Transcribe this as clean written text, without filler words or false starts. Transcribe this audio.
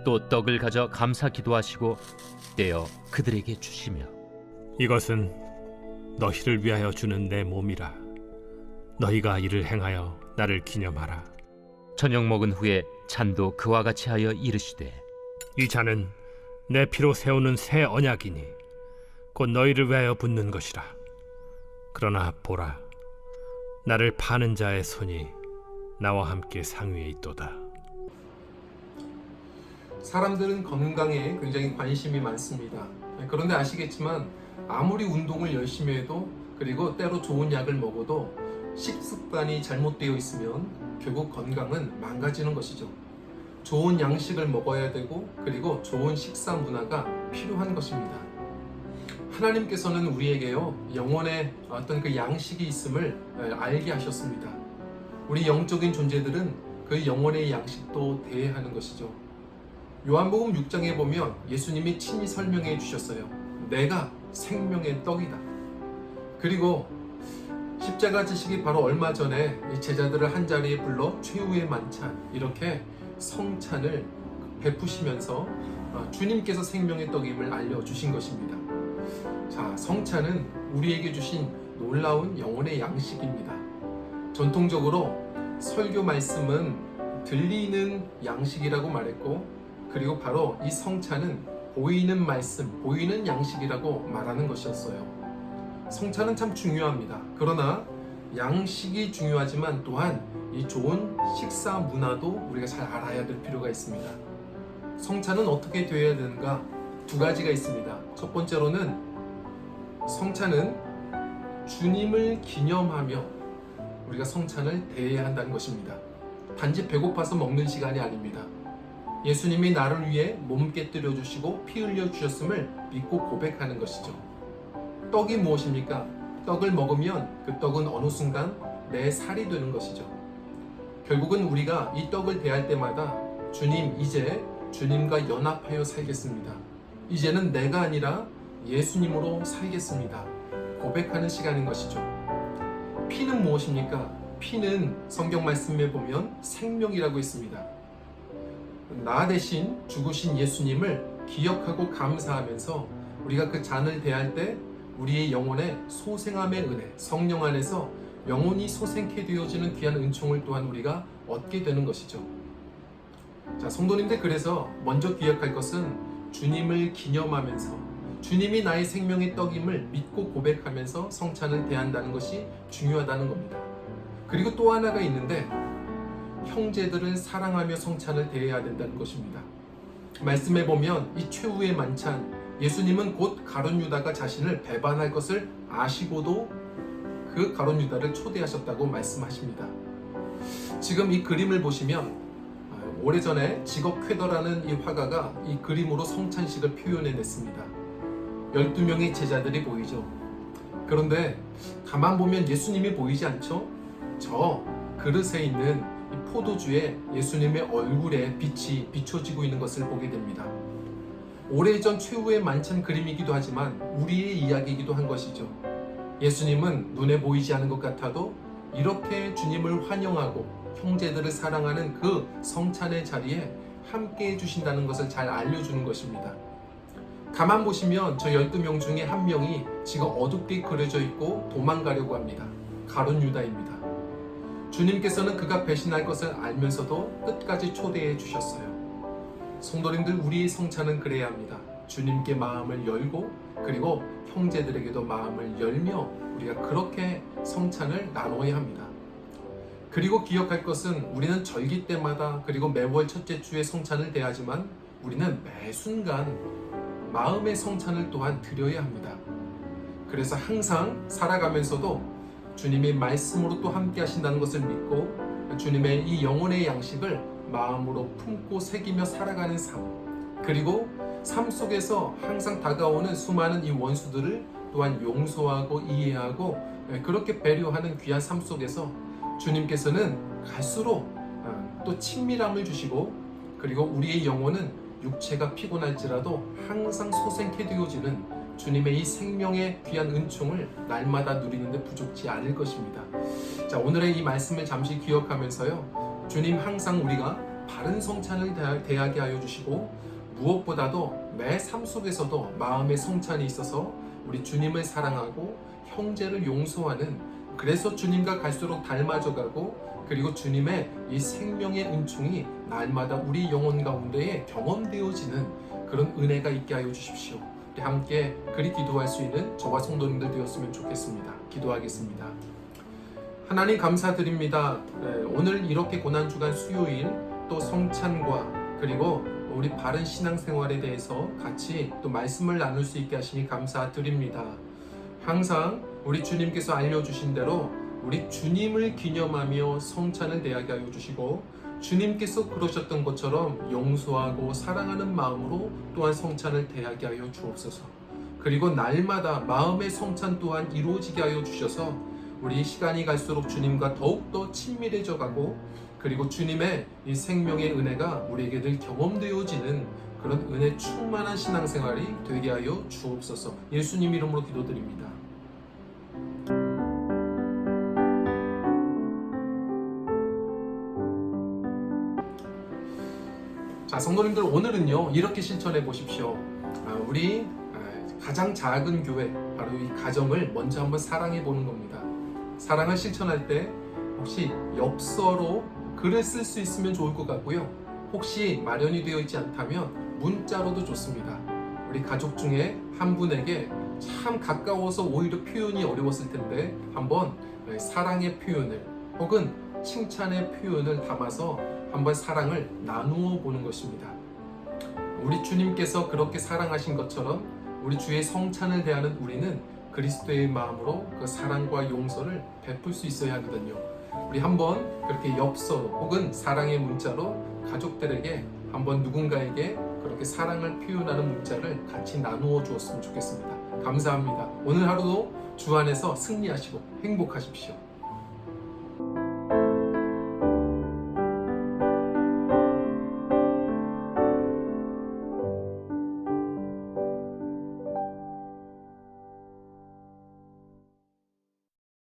또 떡을 가져 감사 기도하시고 떼어 그들에게 주시며 이것은 너희를 위하여 주는 내 몸이라. 너희가 이를 행하여 나를 기념하라. 저녁 먹은 후에 잔도 그와 같이 하여 이르시되 이 잔은 내 피로 세우는 새 언약이니 곧 너희를 위하여 붓는 것이라. 그러나 보라, 나를 파는 자의 손이 나와 함께 상위에 있도다. 사람들은 건강에 굉장히 관심이 많습니다. 그런데 아시겠지만 아무리 운동을 열심히 해도 그리고 때로 좋은 약을 먹어도 식습관이 잘못되어 있으면 결국 건강은 망가지는 것이죠. 좋은 양식을 먹어야 되고 그리고 좋은 식사 문화가 필요한 것입니다. 하나님께서는 우리에게요 영혼의 어떤 그 양식이 있음을 알게 하셨습니다. 우리 영적인 존재들은 그 영혼의 양식도 대해야 하는 것이죠. 요한복음 6장에 보면 예수님이 친히 설명해 주셨어요. 내가 생명의 떡이다. 그리고 십자가 지식이 바로 얼마 전에 이 제자들을 한 자리에 불러 최후의 만찬 이렇게 성찬을 베푸시면서 주님께서 생명의 떡임을 알려주신 것입니다. 자, 성찬은 우리에게 주신 놀라운 영혼의 양식입니다. 전통적으로 설교 말씀은 들리는 양식이라고 말했고 그리고 바로 이 성찬은 보이는 말씀, 보이는 양식이라고 말하는 것이었어요. 성찬은 참 중요합니다. 그러나 양식이 중요하지만 또한 이 좋은 식사 문화도 우리가 잘 알아야 될 필요가 있습니다. 성찬은 어떻게 되어야 되는가? 두 가지가 있습니다. 첫 번째로는 성찬은 주님을 기념하며 우리가 성찬을 대해야 한다는 것입니다. 단지 배고파서 먹는 시간이 아닙니다. 예수님이 나를 위해 몸 깨뜨려 주시고 피 흘려 주셨음을 믿고 고백하는 것이죠. 떡이 무엇입니까? 떡을 먹으면 그 떡은 어느 순간 내 살이 되는 것이죠. 결국은 우리가 이 떡을 대할 때마다 주님, 이제 주님과 연합하여 살겠습니다. 이제는 내가 아니라 예수님으로 살겠습니다. 고백하는 시간인 것이죠. 피는 무엇입니까? 피는 성경 말씀에 보면 생명이라고 있습니다. 나 대신 죽으신 예수님을 기억하고 감사하면서 우리가 그 잔을 대할 때 우리의 영혼의 소생함의 은혜, 성령 안에서 영혼이 소생케 되어지는 귀한 은총을 또한 우리가 얻게 되는 것이죠. 자, 성도님들, 그래서 먼저 기억할 것은 주님을 기념하면서 주님이 나의 생명의 떡임을 믿고 고백하면서 성찬을 대한다는 것이 중요하다는 겁니다. 그리고 또 하나가 있는데 형제들을 사랑하며 성찬을 대해야 된다는 것입니다. 말씀에 보면 이 최후의 만찬, 예수님은 곧 가룟 유다가 자신을 배반할 것을 아시고도 그 가룟 유다를 초대하셨다고 말씀하십니다. 지금 이 그림을 보시면 오래전에 직업 쾌더라는 이 화가가 이 그림으로 성찬식을 표현해냈습니다. 12명의 제자들이 보이죠. 그런데 가만 보면 예수님이 보이지 않죠? 저 그릇에 있는 이 포도주에 예수님의 얼굴에 빛이 비춰지고 있는 것을 보게 됩니다. 오래전 최후의 만찬 그림이기도 하지만 우리의 이야기이기도 한 것이죠. 예수님은 눈에 보이지 않는 것 같아도 이렇게 주님을 환영하고 형제들을 사랑하는 그 성찬의 자리에 함께 해주신다는 것을 잘 알려주는 것입니다. 가만 보시면 저 12명 중에 한 명이 지금 어둡게 그려져 있고 도망가려고 합니다. 가룟 유다입니다. 주님께서는 그가 배신할 것을 알면서도 끝까지 초대해 주셨어요. 성도님들, 우리의 성찬은 그래야 합니다. 주님께 마음을 열고 그리고 형제들에게도 마음을 열며 우리가 그렇게 성찬을 나눠야 합니다. 그리고 기억할 것은 우리는 절기 때마다 그리고 매월 첫째 주에 성찬을 대하지만 우리는 매 순간 마음의 성찬을 또한 드려야 합니다. 그래서 항상 살아가면서도 주님이 말씀으로 또 함께 하신다는 것을 믿고 주님의 이 영혼의 양식을 마음으로 품고 새기며 살아가는 삶, 그리고 삶 속에서 항상 다가오는 수많은 이 원수들을 또한 용서하고 이해하고 그렇게 배려하는 귀한 삶 속에서 주님께서는 갈수록 또 친밀함을 주시고 그리고 우리의 영혼은 육체가 피곤할지라도 항상 소생케 되어지는 주님의 이 생명의 귀한 은총을 날마다 누리는데 부족지 않을 것입니다. 자, 오늘의 이 말씀을 잠시 기억하면서요, 주님 항상 우리가 바른 성찬을 대하게 하여 주시고, 무엇보다도 매 삶 속에서도 마음의 성찬이 있어서 우리 주님을 사랑하고 형제를 용서하는, 그래서 주님과 갈수록 닮아져가고, 그리고 주님의 이 생명의 은총이 날마다 우리 영혼 가운데에 경험되어지는 그런 은혜가 있게 하여 주십시오. 우리 함께 그리 기도할 수 있는 저와 성도님들 되었으면 좋겠습니다. 기도하겠습니다. 하나님 감사드립니다. 오늘 이렇게 고난주간 수요일 또 성찬과 그리고 우리 바른 신앙생활에 대해서 같이 또 말씀을 나눌 수 있게 하시니 감사드립니다. 항상 우리 주님께서 알려주신 대로 우리 주님을 기념하며 성찬을 대하게 하여 주시고, 주님께서 그러셨던 것처럼 용서하고 사랑하는 마음으로 또한 성찬을 대하게 하여 주옵소서. 그리고 날마다 마음의 성찬 또한 이루어지게 하여 주셔서 우리 시간이 갈수록 주님과 더욱더 친밀해져 가고, 그리고 주님의 이 생명의 은혜가 우리에게 늘 경험되어지는 그런 은혜 충만한 신앙생활이 되게 하여 주옵소서. 예수님 이름으로 기도드립니다. 자, 성도님들, 오늘은요 이렇게 실천해 보십시오. 우리 가장 작은 교회, 바로 이 가정을 먼저 한번 사랑해 보는 겁니다. 사랑을 실천할 때 혹시 엽서로 글을 쓸 수 있으면 좋을 것 같고요. 혹시 마련이 되어 있지 않다면 문자로도 좋습니다. 우리 가족 중에 한 분에게 참 가까워서 오히려 표현이 어려웠을 텐데 한번 사랑의 표현을 혹은 칭찬의 표현을 담아서 한번 사랑을 나누어 보는 것입니다. 우리 주님께서 그렇게 사랑하신 것처럼 우리 주의 성찬을 대하는 우리는 그리스도의 마음으로 그 사랑과 용서를 베풀 수 있어야 하거든요. 우리 한번 그렇게 엽서로 혹은 사랑의 문자로 가족들에게 한번 누군가에게 그렇게 사랑을 표현하는 문자를 같이 나누어 주었으면 좋겠습니다. 감사합니다. 오늘 하루도 주 안에서 승리하시고 행복하십시오.